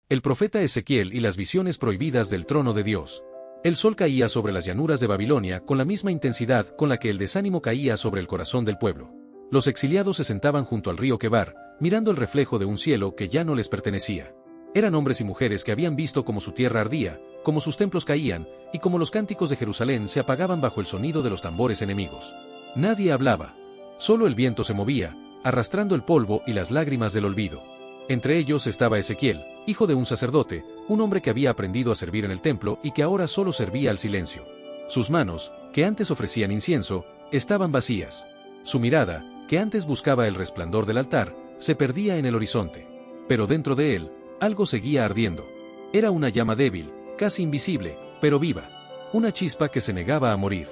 El profeta Ezequiel y las visiones prohibidas del trono de Dios. El sol caía sobre las llanuras de Babilonia con la misma intensidad con la que el desánimo caía sobre el corazón del pueblo. Los exiliados se sentaban junto al río Quebar, mirando el reflejo de un cielo que ya no les pertenecía. Eran hombres y mujeres que habían visto cómo su tierra ardía, cómo sus templos caían, y cómo los cánticos de Jerusalén se apagaban bajo el sonido de los tambores enemigos. Nadie hablaba. Solo el viento se movía, arrastrando el polvo y las lágrimas del olvido. Entre ellos estaba Ezequiel, hijo de un sacerdote, un hombre que había aprendido a servir en el templo y que ahora solo servía al silencio. Sus manos, que antes ofrecían incienso, estaban vacías. Su mirada, que antes buscaba el resplandor del altar, se perdía en el horizonte. Pero dentro de él, algo seguía ardiendo. Era una llama débil, casi invisible, pero viva. Una chispa que se negaba a morir.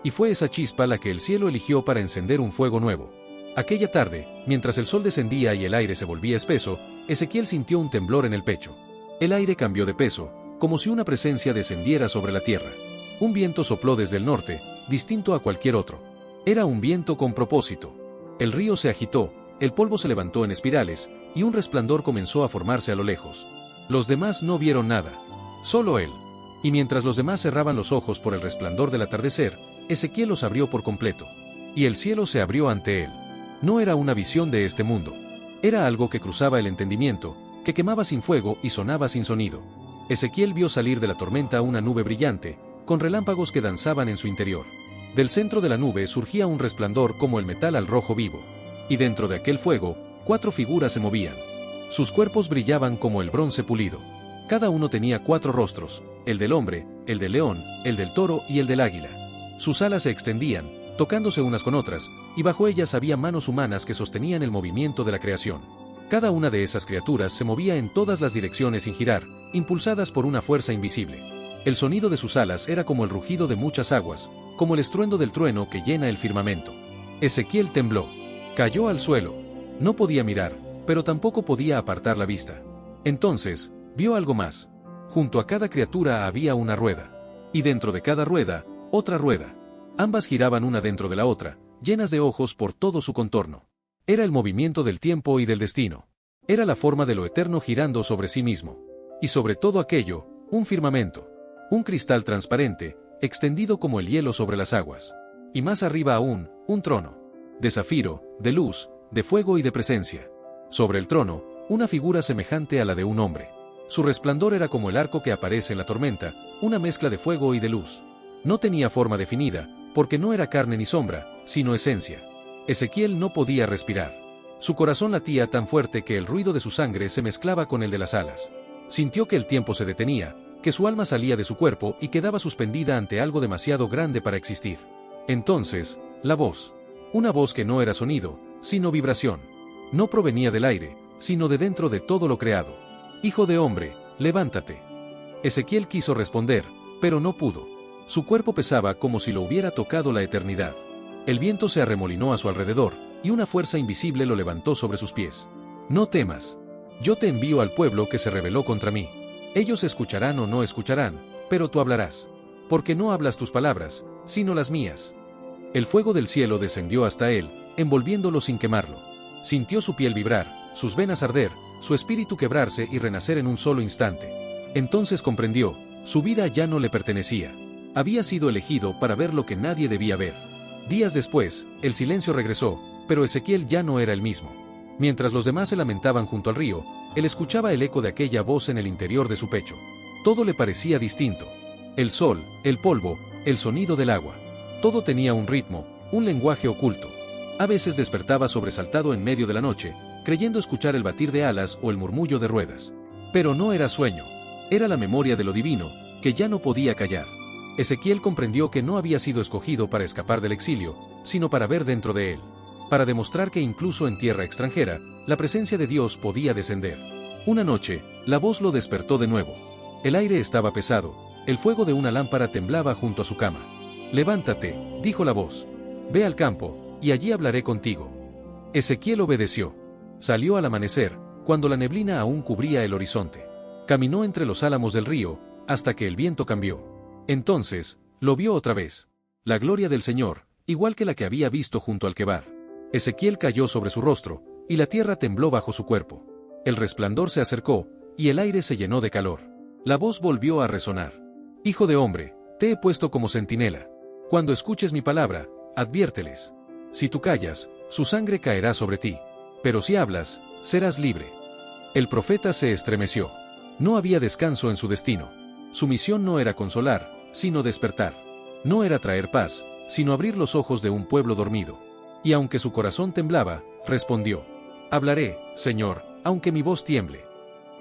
Y fue esa chispa la que el cielo eligió para encender un fuego nuevo. Aquella tarde, mientras el sol descendía y el aire se volvía espeso, Ezequiel sintió un temblor en el pecho. El aire cambió de peso, como si una presencia descendiera sobre la tierra. Un viento sopló desde el norte, distinto a cualquier otro. Era un viento con propósito. El río se agitó, el polvo se levantó en espirales, y un resplandor comenzó a formarse a lo lejos. Los demás no vieron nada. Solo él. Y mientras los demás cerraban los ojos por el resplandor del atardecer, Ezequiel los abrió por completo. Y el cielo se abrió ante él. No era una visión de este mundo. Era algo que cruzaba el entendimiento, que quemaba sin fuego y sonaba sin sonido. Ezequiel vio salir de la tormenta una nube brillante, con relámpagos que danzaban en su interior. Del centro de la nube surgía un resplandor como el metal al rojo vivo. Y dentro de aquel fuego, 4 figuras se movían. Sus cuerpos brillaban como el bronce pulido. Cada uno tenía 4 rostros, el del hombre, el del león, el del toro y el del águila. Sus alas se extendían, tocándose unas con otras, y bajo ellas había manos humanas que sostenían el movimiento de la creación. Cada una de esas criaturas se movía en todas las direcciones sin girar, impulsadas por una fuerza invisible. El sonido de sus alas era como el rugido de muchas aguas, como el estruendo del trueno que llena el firmamento. Ezequiel tembló. Cayó al suelo. No podía mirar, pero tampoco podía apartar la vista. Entonces, vio algo más. Junto a cada criatura había una rueda. Y dentro de cada rueda, otra rueda. Ambas giraban una dentro de la otra, llenas de ojos por todo su contorno. Era el movimiento del tiempo y del destino. Era la forma de lo eterno girando sobre sí mismo. Y sobre todo aquello, un firmamento. Un cristal transparente, extendido como el hielo sobre las aguas. Y más arriba aún, un trono. De zafiro, de luz, de fuego y de presencia. Sobre el trono, una figura semejante a la de un hombre. Su resplandor era como el arco que aparece en la tormenta, una mezcla de fuego y de luz. No tenía forma definida, porque no era carne ni sombra, sino esencia. Ezequiel no podía respirar. Su corazón latía tan fuerte que el ruido de su sangre se mezclaba con el de las alas. Sintió que el tiempo se detenía, que su alma salía de su cuerpo y quedaba suspendida ante algo demasiado grande para existir. Entonces, la voz. Una voz que no era sonido, sino vibración. No provenía del aire, sino de dentro de todo lo creado. Hijo de hombre, levántate. Ezequiel quiso responder, pero no pudo. Su cuerpo pesaba como si lo hubiera tocado la eternidad. El viento se arremolinó a su alrededor, y una fuerza invisible lo levantó sobre sus pies. No temas. Yo te envío al pueblo que se rebeló contra mí. Ellos escucharán o no escucharán, pero tú hablarás. Porque no hablas tus palabras, sino las mías. El fuego del cielo descendió hasta él, envolviéndolo sin quemarlo. Sintió su piel vibrar, sus venas arder, su espíritu quebrarse y renacer en un solo instante. Entonces comprendió, su vida ya no le pertenecía. Había sido elegido para ver lo que nadie debía ver. Días después, el silencio regresó, pero Ezequiel ya no era el mismo. Mientras los demás se lamentaban junto al río, él escuchaba el eco de aquella voz en el interior de su pecho. Todo le parecía distinto. El sol, el polvo, el sonido del agua. Todo tenía un ritmo, un lenguaje oculto. A veces despertaba sobresaltado en medio de la noche, creyendo escuchar el batir de alas o el murmullo de ruedas. Pero no era sueño. Era la memoria de lo divino, que ya no podía callar. Ezequiel comprendió que no había sido escogido para escapar del exilio, sino para ver dentro de él. Para demostrar que incluso en tierra extranjera, la presencia de Dios podía descender. Una noche, la voz lo despertó de nuevo. El aire estaba pesado, el fuego de una lámpara temblaba junto a su cama. Levántate, dijo la voz. Ve al campo, y allí hablaré contigo. Ezequiel obedeció. Salió al amanecer, cuando la neblina aún cubría el horizonte. Caminó entre los álamos del río, hasta que el viento cambió. Entonces, lo vio otra vez. La gloria del Señor, igual que la que había visto junto al Quebar. Ezequiel cayó sobre su rostro, y la tierra tembló bajo su cuerpo. El resplandor se acercó, y el aire se llenó de calor. La voz volvió a resonar. Hijo de hombre, te he puesto como centinela. Cuando escuches mi palabra, adviérteles. Si tú callas, su sangre caerá sobre ti. Pero si hablas, serás libre. El profeta se estremeció. No había descanso en su destino. Su misión no era consolar, sino despertar. No era traer paz, sino abrir los ojos de un pueblo dormido. Y aunque su corazón temblaba, respondió: hablaré, Señor, aunque mi voz tiemble.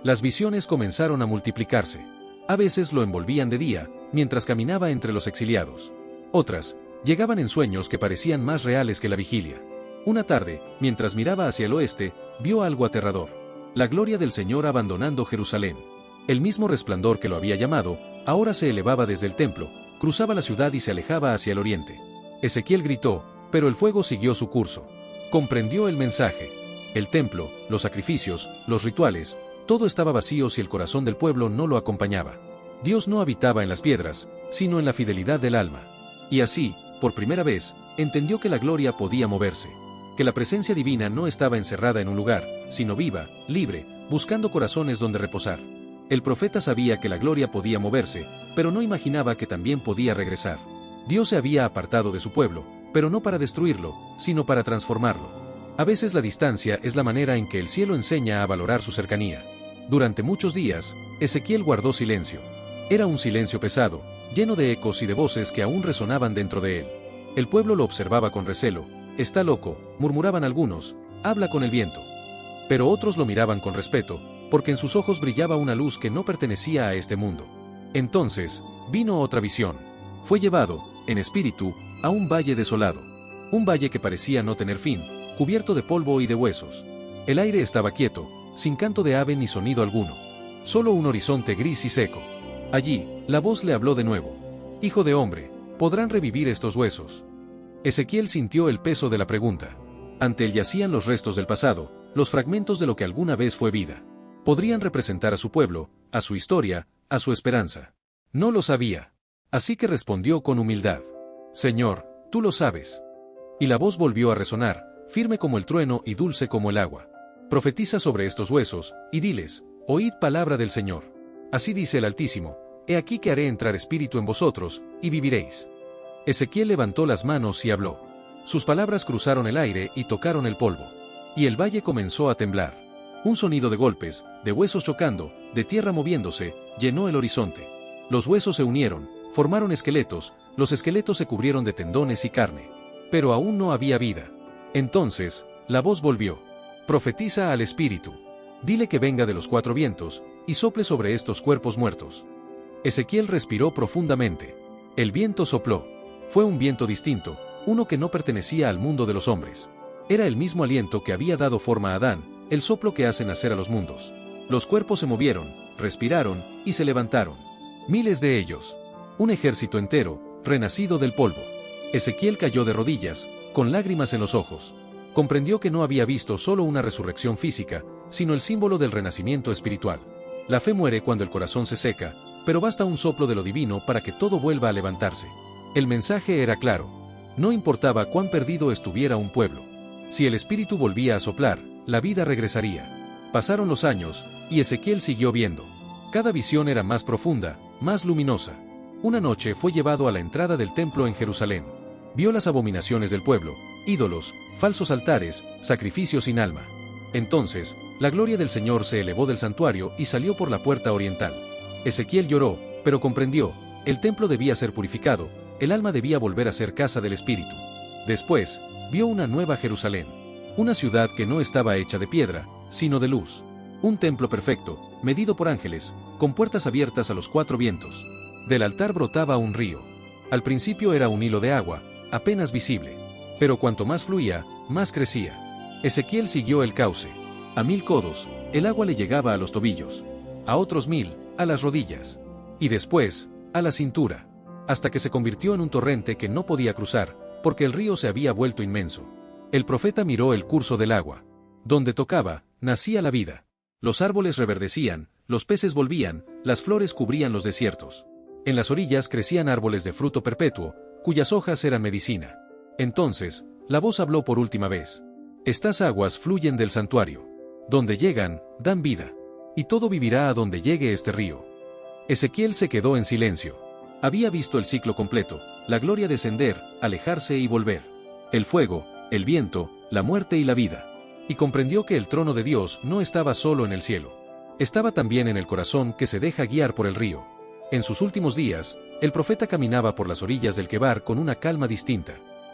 Las visiones comenzaron a multiplicarse. A veces lo envolvían de día, mientras caminaba entre los exiliados. Otras, llegaban en sueños que parecían más reales que la vigilia. Una tarde, mientras miraba hacia el oeste, vio algo aterrador. La gloria del Señor abandonando Jerusalén. El mismo resplandor que lo había llamado, ahora se elevaba desde el templo, cruzaba la ciudad y se alejaba hacia el oriente. Ezequiel gritó, pero el fuego siguió su curso. Comprendió el mensaje. El templo, los sacrificios, los rituales, todo estaba vacío si el corazón del pueblo no lo acompañaba. Dios no habitaba en las piedras, sino en la fidelidad del alma. Y así, por primera vez, entendió que la gloria podía moverse. Que la presencia divina no estaba encerrada en un lugar, sino viva, libre, buscando corazones donde reposar. El profeta sabía que la gloria podía moverse, pero no imaginaba que también podía regresar. Dios se había apartado de su pueblo, pero no para destruirlo, sino para transformarlo. A veces la distancia es la manera en que el cielo enseña a valorar su cercanía. Durante muchos días, Ezequiel guardó silencio. Era un silencio pesado, lleno de ecos y de voces que aún resonaban dentro de él. El pueblo lo observaba con recelo. Está loco, murmuraban algunos, habla con el viento. Pero otros lo miraban con respeto, porque en sus ojos brillaba una luz que no pertenecía a este mundo. Entonces, vino otra visión. Fue llevado, en espíritu, a un valle desolado. Un valle que parecía no tener fin, cubierto de polvo y de huesos. El aire estaba quieto, sin canto de ave ni sonido alguno. Solo un horizonte gris y seco. Allí, la voz le habló de nuevo. Hijo de hombre, ¿podrán revivir estos huesos? Ezequiel sintió el peso de la pregunta. Ante él yacían los restos del pasado, los fragmentos de lo que alguna vez fue vida. Podrían representar a su pueblo, a su historia, a su esperanza. No lo sabía. Así que respondió con humildad: Señor, tú lo sabes. Y la voz volvió a resonar, firme como el trueno y dulce como el agua. Profetiza sobre estos huesos, y diles: oíd palabra del Señor. Así dice el Altísimo: he aquí que haré entrar espíritu en vosotros, y viviréis. Ezequiel levantó las manos y habló. Sus palabras cruzaron el aire y tocaron el polvo. Y el valle comenzó a temblar. Un sonido de golpes, de huesos chocando, de tierra moviéndose, llenó el horizonte. Los huesos se unieron, formaron esqueletos, los esqueletos se cubrieron de tendones y carne. Pero aún no había vida. Entonces, la voz volvió. Profetiza al espíritu. Dile que venga de los cuatro vientos, y sople sobre estos cuerpos muertos. Ezequiel respiró profundamente. El viento sopló. Fue un viento distinto, uno que no pertenecía al mundo de los hombres. Era el mismo aliento que había dado forma a Adán, el soplo que hace nacer a los mundos. Los cuerpos se movieron, respiraron, y se levantaron. Miles de ellos. Un ejército entero, renacido del polvo. Ezequiel cayó de rodillas, con lágrimas en los ojos. Comprendió que no había visto solo una resurrección física, sino el símbolo del renacimiento espiritual. La fe muere cuando el corazón se seca, pero basta un soplo de lo divino para que todo vuelva a levantarse. El mensaje era claro. No importaba cuán perdido estuviera un pueblo. Si el espíritu volvía a soplar, la vida regresaría. Pasaron los años, y Ezequiel siguió viendo. Cada visión era más profunda, más luminosa. Una noche fue llevado a la entrada del templo en Jerusalén. Vio las abominaciones del pueblo, ídolos, falsos altares, sacrificios sin alma. Entonces, la gloria del Señor se elevó del santuario y salió por la puerta oriental. Ezequiel lloró, pero comprendió, el templo debía ser purificado, el alma debía volver a ser casa del espíritu. Después, vio una nueva Jerusalén. Una ciudad que no estaba hecha de piedra, sino de luz. Un templo perfecto, medido por ángeles, con puertas abiertas a los cuatro vientos. Del altar brotaba un río. Al principio era un hilo de agua, apenas visible. Pero cuanto más fluía, más crecía. Ezequiel siguió el cauce. A 1000 codos, el agua le llegaba a los tobillos. A otros 1000, a las rodillas. Y después, a la cintura. Hasta que se convirtió en un torrente que no podía cruzar, porque el río se había vuelto inmenso. El profeta miró el curso del agua. Donde tocaba, nacía la vida. Los árboles reverdecían, los peces volvían, las flores cubrían los desiertos. En las orillas crecían árboles de fruto perpetuo, cuyas hojas eran medicina. Entonces, la voz habló por última vez. Estas aguas fluyen del santuario. Donde llegan, dan vida. y todo vivirá a donde llegue este río. Ezequiel se quedó en silencio. Había visto el ciclo completo, la gloria descender, alejarse y volver. El fuego, el viento, la muerte y la vida. Y comprendió que el trono de Dios no estaba solo en el cielo. Estaba también en el corazón que se deja guiar por el río. En sus últimos días, el profeta caminaba por las orillas del Quebar con una calma distinta.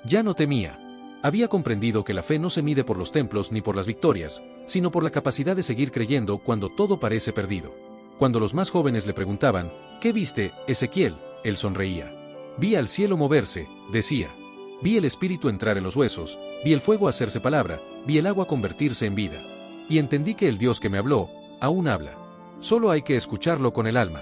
Ya no temía. Había comprendido que la fe no se mide por los templos ni por las victorias, sino por la capacidad de seguir creyendo cuando todo parece perdido. Cuando los más jóvenes le preguntaban, ¿qué viste, Ezequiel?, él sonreía. Vi al cielo moverse, decía. Vi el espíritu entrar en los huesos, vi el fuego hacerse palabra, vi el agua convertirse en vida. Y entendí que el Dios que me habló, aún habla. Solo hay que escucharlo con el alma.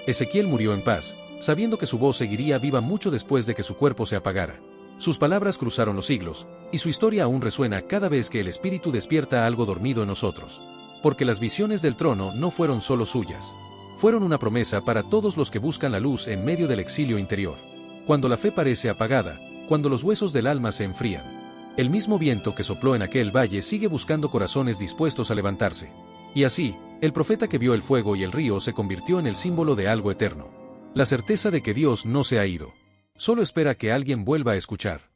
Ezequiel murió en paz, sabiendo que su voz seguiría viva mucho después de que su cuerpo se apagara. Sus palabras cruzaron los siglos, y su historia aún resuena cada vez que el Espíritu despierta algo dormido en nosotros. Porque las visiones del trono no fueron solo suyas. Fueron una promesa para todos los que buscan la luz en medio del exilio interior. Cuando la fe parece apagada, cuando los huesos del alma se enfrían. El mismo viento que sopló en aquel valle sigue buscando corazones dispuestos a levantarse. Y así, el profeta que vio el fuego y el río se convirtió en el símbolo de algo eterno. La certeza de que Dios no se ha ido. Solo espera que alguien vuelva a escuchar.